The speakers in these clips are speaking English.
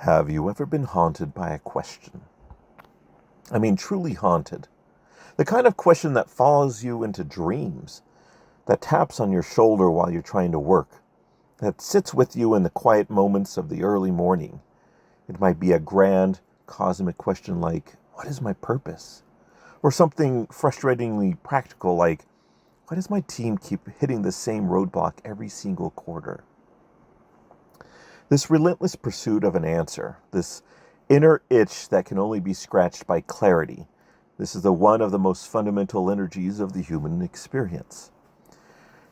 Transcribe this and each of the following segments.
Have you ever been haunted by a question? I mean, truly haunted. The kind of question that follows you into dreams, that taps on your shoulder while you're trying to work, that sits with you in the quiet moments of the early morning. It might be a grand, cosmic question like, what is my purpose? Or something frustratingly practical like, why does my team keep hitting the same roadblock every single quarter? This relentless pursuit of an answer, this inner itch that can only be scratched by clarity, this is one of the most fundamental energies of the human experience.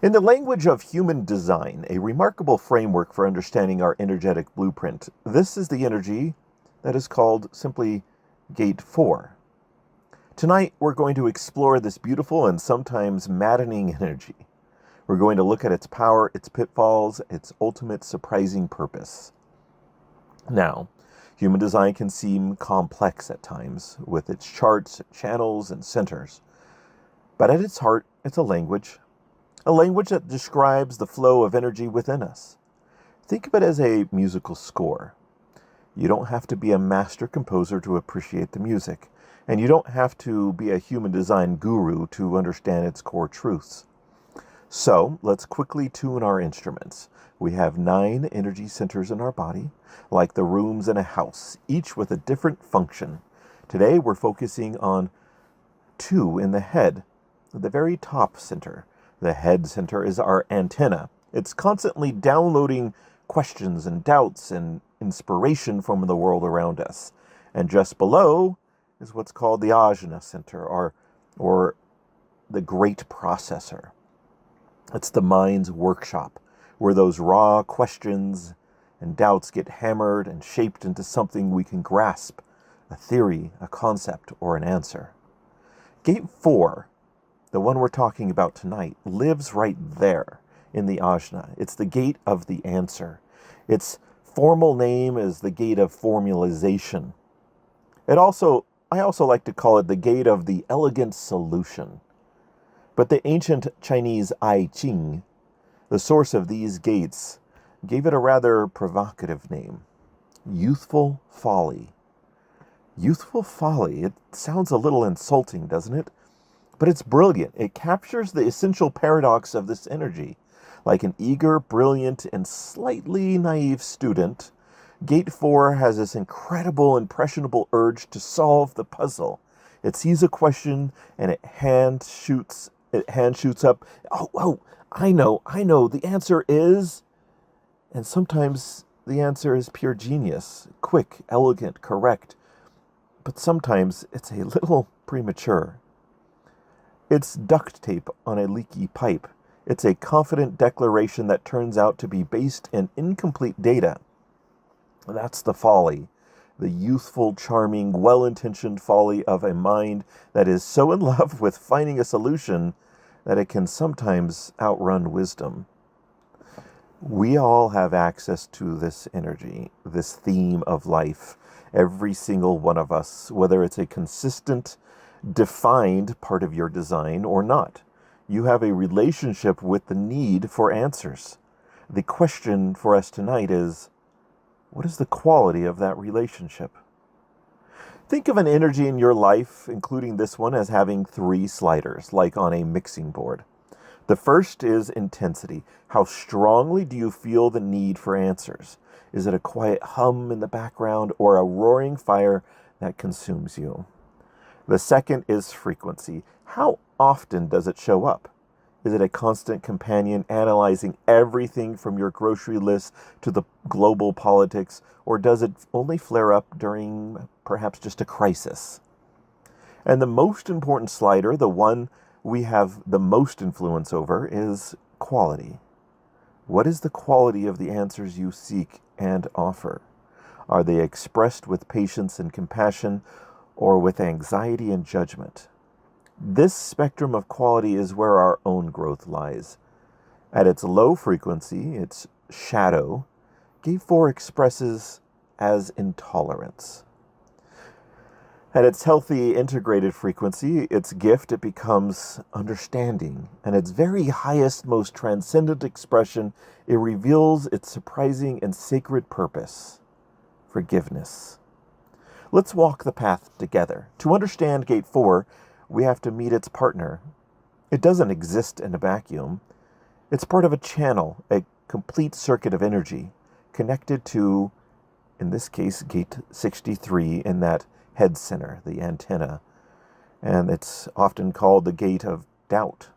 In the language of human design, a remarkable framework for understanding our energetic blueprint, this is the energy that is called simply Gate 4. Tonight, we're going to explore this beautiful and sometimes maddening energy. We're going to look at its power, its pitfalls, its ultimate surprising purpose. Now, human design can seem complex at times, with its charts, channels, and centers. But at its heart, it's a language that describes the flow of energy within us. Think of it as a musical score. You don't have to be a master composer to appreciate the music, and you don't have to be a human design guru to understand its core truths. So, let's quickly tune our instruments. We have 9 energy centers in our body, like the rooms in a house, each with a different function. Today, we're focusing on 2 in the head, the very top center. The head center is our antenna. It's constantly downloading questions and doubts and inspiration from the world around us. And just below is what's called the ajna center, or the great processor. It's the mind's workshop, where those raw questions and doubts get hammered and shaped into something we can grasp, a theory, a concept, or an answer. Gate 4, the one we're talking about tonight, lives right there in the ajna. It's the gate of the answer. Its formal name is the Gate of Formulization. I also like to call it the gate of the elegant solution. But the ancient Chinese I Ching, the source of these gates, gave it a rather provocative name, youthful folly. Youthful folly, it sounds a little insulting, doesn't it? But it's brilliant. It captures the essential paradox of this energy. Like an eager, brilliant, and slightly naive student, Gate 4 has this incredible, impressionable urge to solve the puzzle. It sees a question and it hand shoots up. Oh, I know. The answer is... And sometimes the answer is pure genius. Quick, elegant, correct. But sometimes it's a little premature. It's duct tape on a leaky pipe. It's a confident declaration that turns out to be based in incomplete data. That's the folly. The youthful, charming, well-intentioned folly of a mind that is so in love with finding a solution that it can sometimes outrun wisdom. We all have access to this energy, this theme of life, every single one of us, whether it's a consistent, defined part of your design or not. You have a relationship with the need for answers. The question for us tonight is, what is the quality of that relationship? Think of an energy in your life, including this one, as having 3 sliders, like on a mixing board. The first is intensity. How strongly do you feel the need for answers? Is it a quiet hum in the background or a roaring fire that consumes you? The second is frequency. How often does it show up? Is it a constant companion analyzing everything from your grocery list to the global politics, or does it only flare up during perhaps just a crisis? And the most important slider, the one we have the most influence over, is quality. What is the quality of the answers you seek and offer? Are they expressed with patience and compassion, or with anxiety and judgment? This spectrum of quality is where our own growth lies. At its low frequency, its shadow, Gate 4 expresses as intolerance. At its healthy, integrated frequency, its gift, it becomes understanding. And its very highest, most transcendent expression, it reveals its surprising and sacred purpose, forgiveness. Let's walk the path together. To understand Gate 4, we have to meet its partner. It doesn't exist in a vacuum. It's part of a channel, a complete circuit of energy, connected to, in this case, Gate 63 in that head center, the antenna. And it's often called the Gate of Doubt.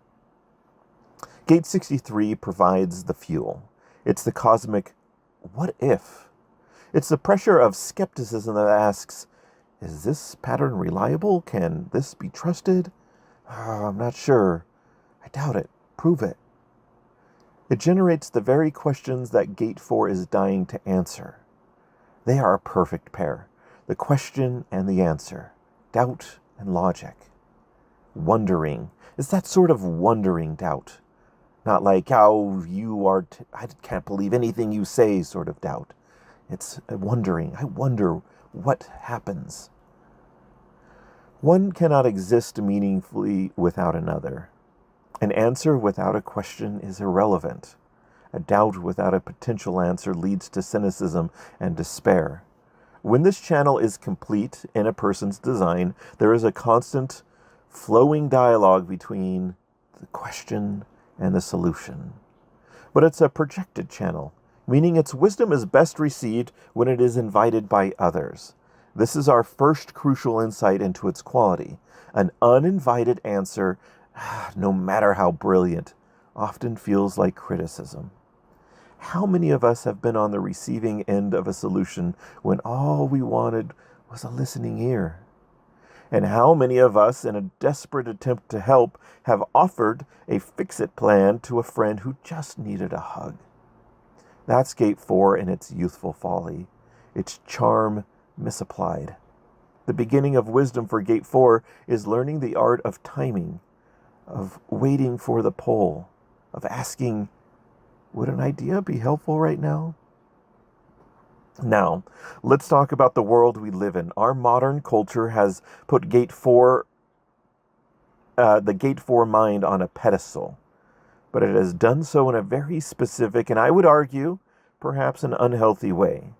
Gate 63 provides the fuel. It's the cosmic what if? It's the pressure of skepticism that asks, is this pattern reliable? Can this be trusted? I'm not sure. I doubt it. Prove it. It generates the very questions that Gate 4 is dying to answer. They are a perfect pair. The question and the answer. Doubt and logic. Wondering. It's that sort of wondering doubt. Not like, oh, I can't believe anything you say sort of doubt. It's wondering. I wonder what happens. One cannot exist meaningfully without another. An answer without a question is irrelevant. A doubt without a potential answer leads to cynicism and despair. When this channel is complete in a person's design, there is a constant flowing dialogue between the question and the solution. But it's a projected channel, meaning its wisdom is best received when it is invited by others. This is our first crucial insight into its quality. An uninvited answer, no matter how brilliant, often feels like criticism. How many of us have been on the receiving end of a solution when all we wanted was a listening ear? And how many of us, in a desperate attempt to help, have offered a fix-it plan to a friend who just needed a hug? That's Gate 4 in its youthful folly, its charm misapplied. The beginning of wisdom for Gate 4 is learning the art of timing, of waiting for the pull, of asking, would an idea be helpful right now? Now, let's talk about the world we live in. Our modern culture has put the Gate 4 mind on a pedestal, but it has done so in a very specific, and I would argue, perhaps an unhealthy way.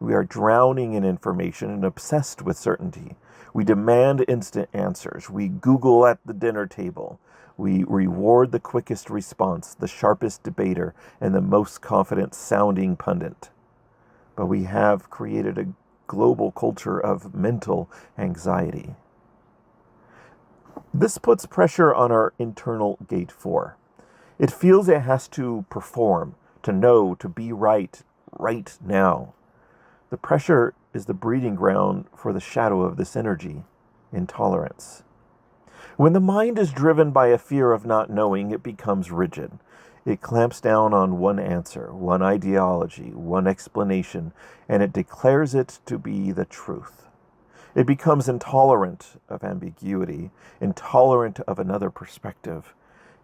We are drowning in information and obsessed with certainty. We demand instant answers. We Google at the dinner table. We reward the quickest response, the sharpest debater, and the most confident sounding pundit. But we have created a global culture of mental anxiety. This puts pressure on our internal Gate 4. It feels it has to perform, to know, to be right now. The pressure is the breeding ground for the shadow of this energy, intolerance. When the mind is driven by a fear of not knowing, it becomes rigid. It clamps down on one answer, one ideology, one explanation, and it declares it to be the truth. It becomes intolerant of ambiguity, intolerant of another perspective,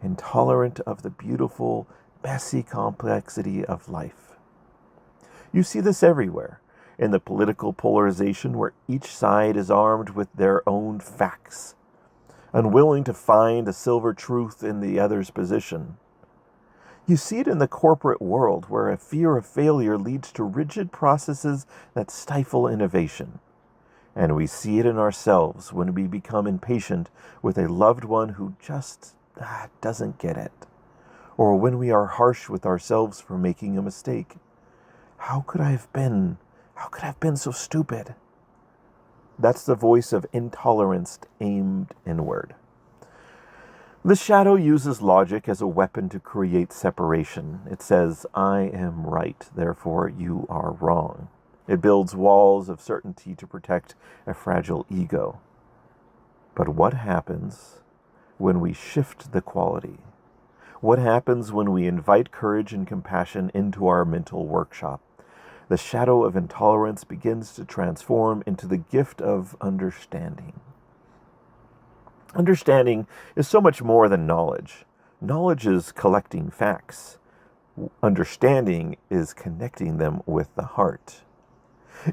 intolerant of the beautiful, messy complexity of life. You see this everywhere, in the political polarization where each side is armed with their own facts, unwilling to find a silver truth in the other's position. You see it in the corporate world, where a fear of failure leads to rigid processes that stifle innovation. And we see it in ourselves when we become impatient with a loved one who just doesn't get it. Or when we are harsh with ourselves for making a mistake. How could I have been so stupid? That's the voice of intolerance aimed inward. The shadow uses logic as a weapon to create separation. It says, I am right, therefore you are wrong. It builds walls of certainty to protect a fragile ego. But what happens when we shift the quality? What happens when we invite courage and compassion into our mental workshop? The shadow of intolerance begins to transform into the gift of understanding. Understanding is so much more than knowledge. Knowledge is collecting facts. Understanding is connecting them with the heart.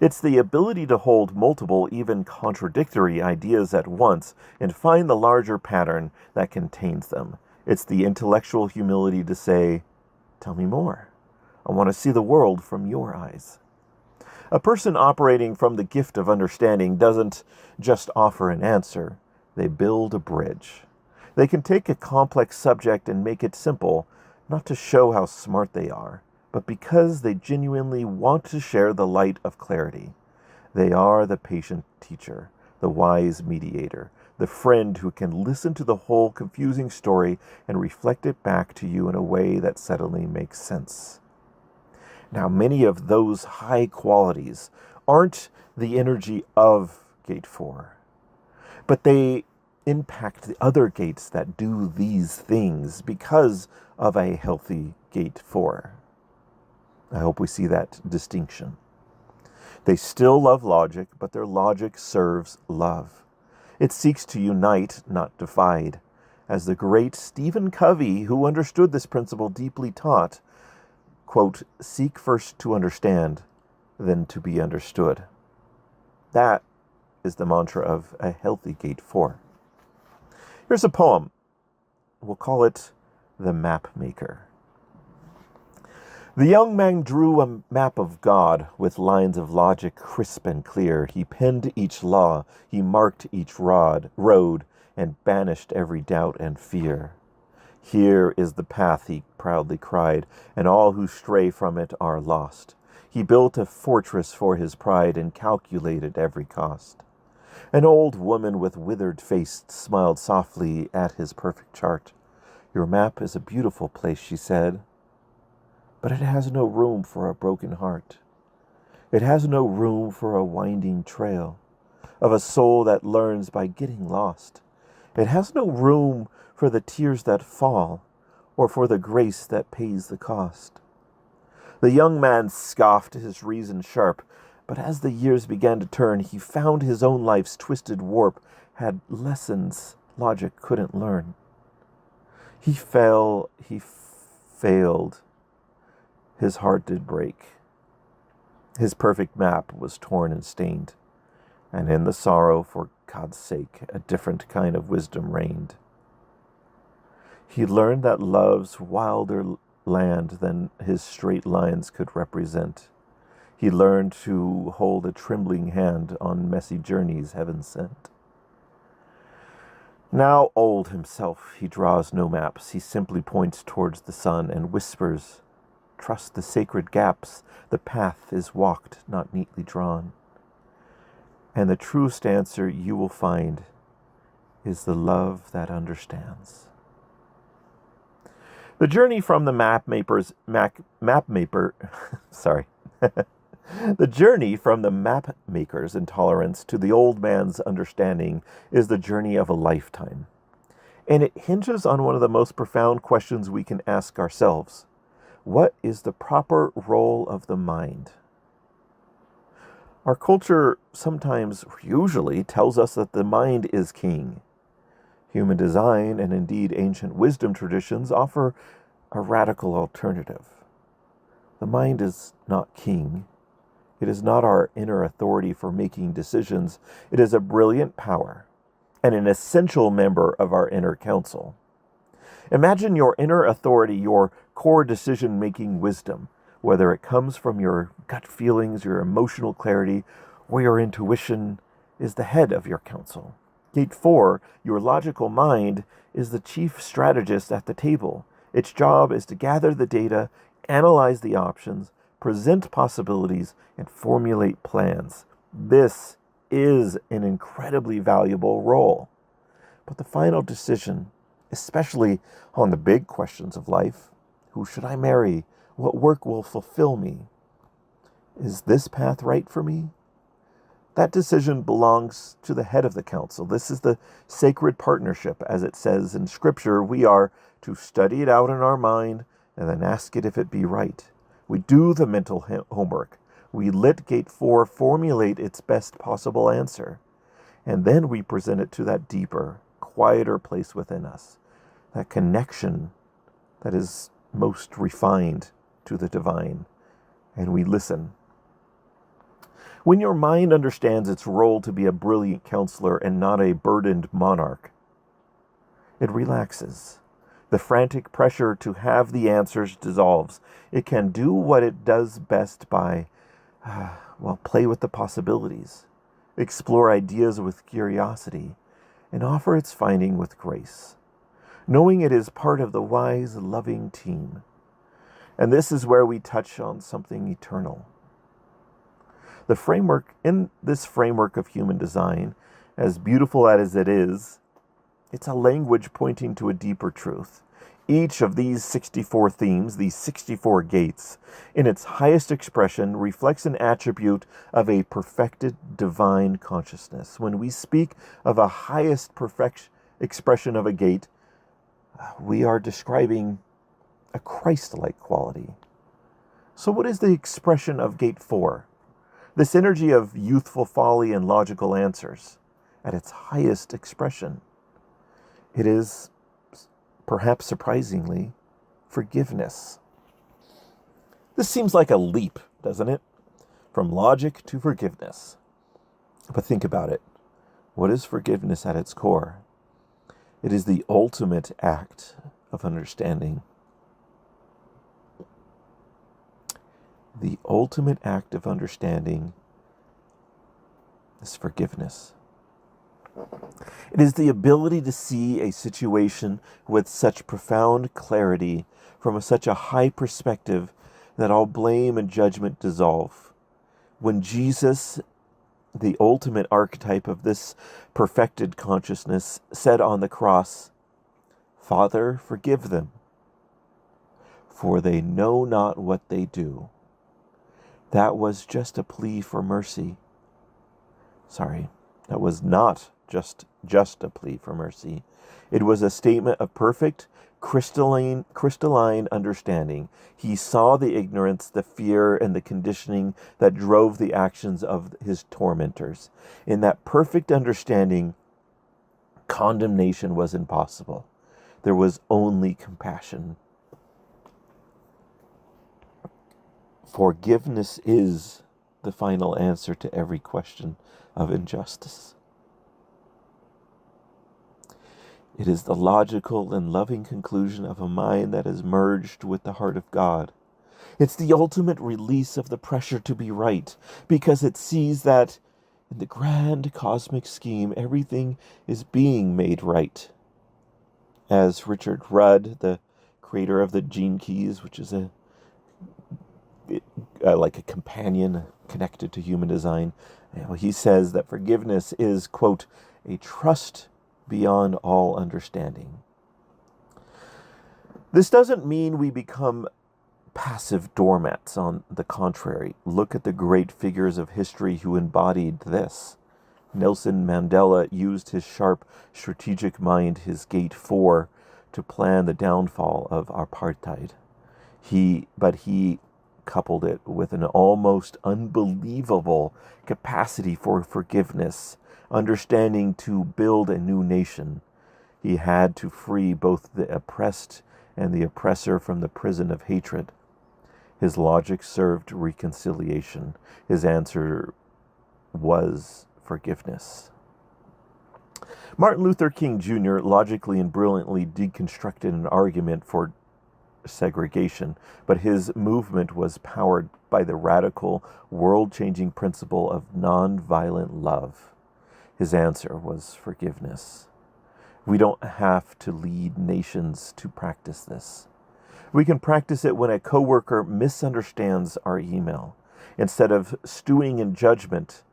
It's the ability to hold multiple, even contradictory ideas at once and find the larger pattern that contains them. It's the intellectual humility to say, tell me more. I want to see the world from your eyes. A person operating from the gift of understanding doesn't just offer an answer, they build a bridge. They can take a complex subject and make it simple, not to show how smart they are, but because they genuinely want to share the light of clarity. They are the patient teacher, the wise mediator, the friend who can listen to the whole confusing story and reflect it back to you in a way that suddenly makes sense. Now, many of those high qualities aren't the energy of Gate 4, but they impact the other gates that do these things because of a healthy Gate 4. I hope we see that distinction. They still love logic, but their logic serves love. It seeks to unite, not divide. As the great Stephen Covey, who understood this principle, deeply taught, quote, "Seek first to understand, then to be understood." That is the mantra of a healthy Gate 4. Here's a poem. We'll call it The Map Maker. The young man drew a map of God with lines of logic crisp and clear. He penned each law, he marked each road, and banished every doubt and fear. Here is the path, he proudly cried, and all who stray from it are lost. He built a fortress for his pride and calculated every cost. An old woman with withered face smiled softly at his perfect chart. "Your map is a beautiful place," she said, "but it has no room for a broken heart. It has no room for a winding trail of a soul that learns by getting lost. It has no room for the tears that fall or for the grace that pays the cost." The young man scoffed, his reason sharp, but as the years began to turn, he found his own life's twisted warp had lessons logic couldn't learn. He failed, his heart did break. His perfect map was torn and stained, and in the sorrow, for God's sake, a different kind of wisdom reigned. He learned that love's wilder land than his straight lines could represent. He learned to hold a trembling hand on messy journeys heaven sent. Now old himself, he draws no maps. He simply points towards the sun and whispers, "Trust the sacred gaps. The path is walked, not neatly drawn. And the truest answer you will find is the love that understands." The journey from the the journey from the map maker's intolerance to the old man's understanding is the journey of a lifetime. And it hinges on one of the most profound questions we can ask ourselves. What is the proper role of the mind? Our culture usually tells us that the mind is king. Human design and indeed ancient wisdom traditions offer a radical alternative. The mind is not king. It is not our inner authority for making decisions. It is a brilliant power and an essential member of our inner council. Imagine your inner authority, your core decision-making wisdom, whether it comes from your gut feelings, your emotional clarity, or your intuition, is the head of your council. Gate 4, your logical mind, is the chief strategist at the table. Its job is to gather the data, analyze the options, present possibilities, and formulate plans. This is an incredibly valuable role. But the final decision, especially on the big questions of life, who should I marry? What work will fulfill me? Is this path right for me? That decision belongs to the head of the council. This is the sacred partnership. As it says in Scripture, we are to study it out in our mind and then ask it if it be right. We do the mental homework. We let Gate 4 formulate its best possible answer. And then we present it to that deeper, quieter place within us. That connection that is most refined to the divine. And we listen. When your mind understands its role to be a brilliant counselor and not a burdened monarch, it relaxes. The frantic pressure to have the answers dissolves. It can do what it does best by Well, play with the possibilities, explore ideas with curiosity, and offer its finding with grace, knowing it is part of the wise, loving team. And this is where we touch on something eternal. In this framework of human design, as beautiful as it is, it's a language pointing to a deeper truth. Each of these 64 themes, these 64 gates, in its highest expression, reflects an attribute of a perfected divine consciousness. When we speak of a highest expression of a gate, we are describing a Christ-like quality. So what is the expression of gate 4? This energy of youthful folly and logical answers, at its highest expression. It is, perhaps surprisingly, forgiveness. This seems like a leap, doesn't it? From logic to forgiveness. But think about it. What is forgiveness at its core? It is the ultimate act of understanding. The ultimate act of understanding is forgiveness. It is the ability to see a situation with such profound clarity from such a high perspective that all blame and judgment dissolve. When Jesus, the ultimate archetype of this perfected consciousness, said on the cross, "Father, forgive them, for they know not what they do," that was just a plea for mercy. That was not just a plea for mercy. It was a statement of perfect, crystalline understanding. He saw the ignorance, the fear, and the conditioning that drove the actions of his tormentors. In that perfect understanding, condemnation was impossible. There was only compassion. Forgiveness is the final answer to every question of injustice. It is the logical and loving conclusion of a mind that is merged with the heart of God. It's the ultimate release of the pressure to be right, because it sees that in the grand cosmic scheme, everything is being made right. As Richard Rudd, the creator of the Gene Keys, which is like a companion connected to human design, he says that forgiveness is, quote, a trust beyond all understanding. This doesn't mean we become passive doormats. On the contrary, look at the great figures of history who embodied this. Nelson Mandela used his sharp strategic mind, his Gate 4, to plan the downfall of apartheid. He coupled it with an almost unbelievable capacity for forgiveness, understanding to build a new nation. He had to free both the oppressed and the oppressor from the prison of hatred. His logic served reconciliation. His answer was forgiveness. Martin Luther King Jr. logically and brilliantly deconstructed an argument for segregation, but his movement was powered by the radical, world-changing principle of nonviolent love. His answer was forgiveness. We don't have to lead nations to practice this. We can practice it when a coworker misunderstands our email. Instead of stewing in judgment,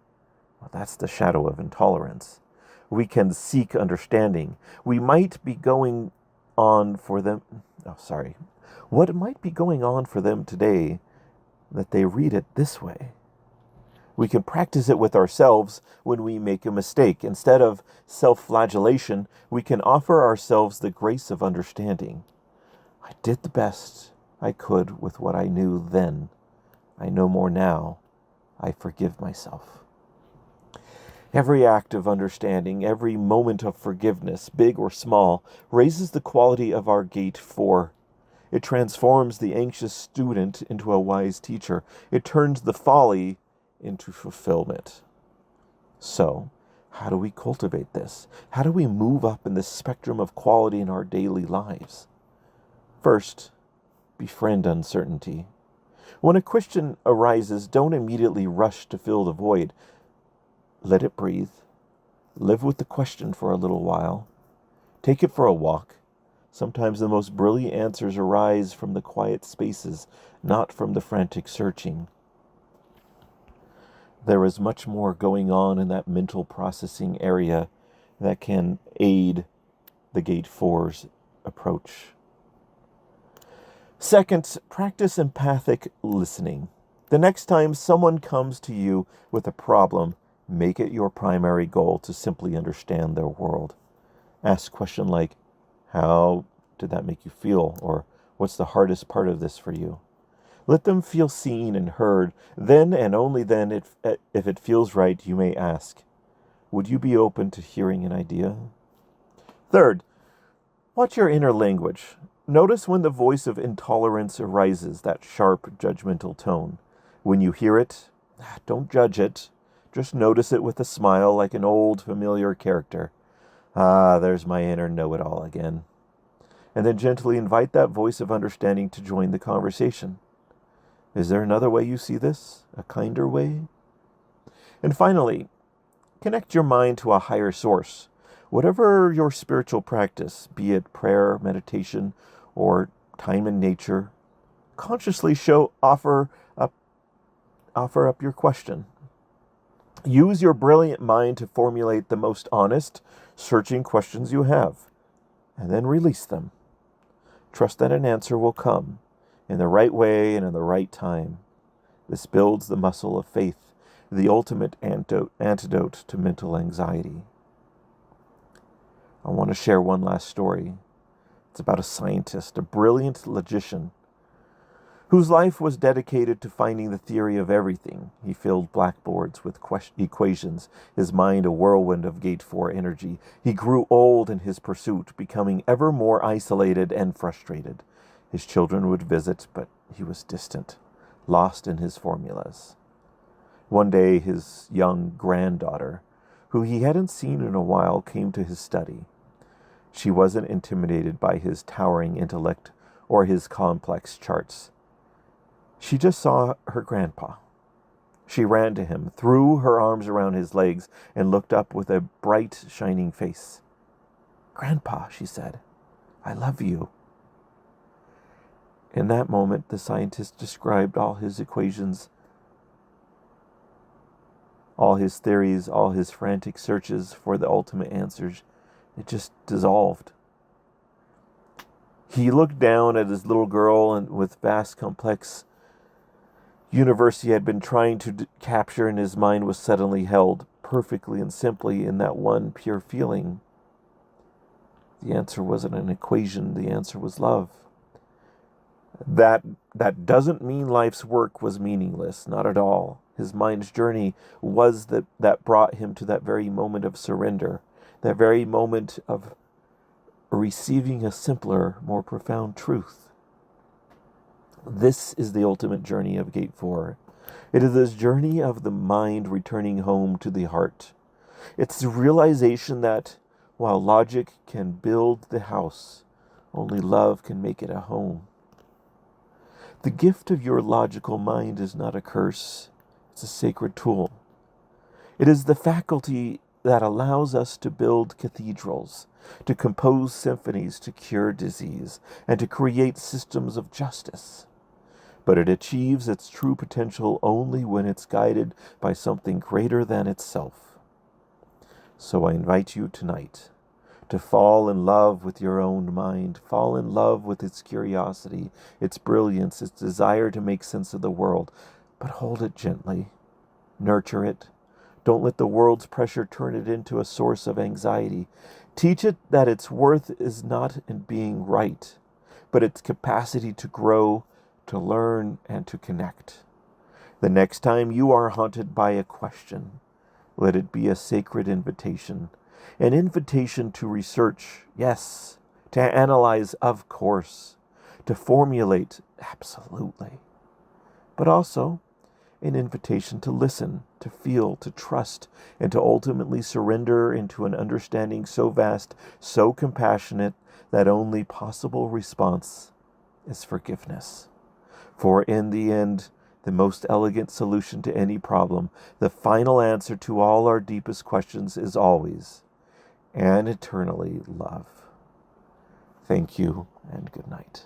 well, that's the shadow of intolerance. We can seek understanding. What might be going on for them today that they read it this way? We can practice it with ourselves when we make a mistake. Instead of self-flagellation, we can offer ourselves the grace of understanding. I did the best I could with what I knew then. I know more now. I forgive myself. Every act of understanding, every moment of forgiveness, big or small, raises the quality of our Gate 4. It transforms the anxious student into a wise teacher. It turns the folly into fulfillment. So, how do we cultivate this? How do we move up in the spectrum of quality in our daily lives? First, befriend uncertainty. When a question arises, don't immediately rush to fill the void. Let it breathe. Live with the question for a little while. Take it for a walk. Sometimes the most brilliant answers arise from the quiet spaces, not from the frantic searching. There is much more going on in that mental processing area that can aid the Gate 4's approach. Second, practice empathic listening. The next time someone comes to you with a problem, make it your primary goal to simply understand their world. Ask a question like, how did that make you feel? Or what's the hardest part of this for you? Let them feel seen and heard. Then and only then, if it feels right, you may ask, would you be open to hearing an idea? Third, watch your inner language. Notice when the voice of intolerance arises, that sharp, judgmental tone. When you hear it, don't judge it. Just notice it with a smile like an old, familiar character. Ah, there's my inner know-it-all again. And then gently invite that voice of understanding to join the conversation. Is there another way you see this? A kinder way? And finally, connect your mind to a higher source. Whatever your spiritual practice, be it prayer, meditation, or time in nature, consciously offer up your question. Use your brilliant mind to formulate the most honest, searching questions you have, and then release them. Trust that an answer will come in the right way and in the right time. This builds the muscle of faith, the ultimate antidote to mental anxiety. I want to share one last story. It's about a scientist, a brilliant logician, whose life was dedicated to finding the theory of everything. He filled blackboards with equations, his mind a whirlwind of Gate 4 energy. He grew old in his pursuit, becoming ever more isolated and frustrated. His children would visit, but he was distant, lost in his formulas. One day, his young granddaughter, who he hadn't seen in a while, came to his study. She wasn't intimidated by his towering intellect or his complex charts. She just saw her grandpa. She ran to him, threw her arms around his legs, and looked up with a bright, shining face. "Grandpa," she said, "I love you." In that moment, the scientist described all his equations, all his theories, all his frantic searches for the ultimate answers. It just dissolved. He looked down at his little girl and with vast, complex universe he had been trying to capture in his mind was suddenly held perfectly and simply in that one pure feeling. The answer wasn't an equation. The answer was love. That doesn't mean life's work was meaningless. Not at all. His mind's journey was that brought him to that very moment of surrender, that very moment of receiving a simpler, more profound truth. This is the ultimate journey of Gate 4. It is this journey of the mind returning home to the heart. It's the realization that while logic can build the house, only love can make it a home. The gift of your logical mind is not a curse. It's a sacred tool. It is the faculty that allows us to build cathedrals, to compose symphonies, to cure disease, and to create systems of justice. But it achieves its true potential only when it's guided by something greater than itself. So I invite you tonight to fall in love with your own mind, fall in love with its curiosity, its brilliance, its desire to make sense of the world, but hold it gently, nurture it. Don't let the world's pressure turn it into a source of anxiety. Teach it that its worth is not in being right, but its capacity to grow, to learn, and to connect. The next time you are haunted by a question, let it be a sacred invitation. An invitation to research, yes. To analyze, of course. To formulate, absolutely. But also an invitation to listen, to feel, to trust, and to ultimately surrender into an understanding so vast, so compassionate, that only possible response is forgiveness. For in the end, the most elegant solution to any problem, the final answer to all our deepest questions is always and eternally love. Thank you and good night.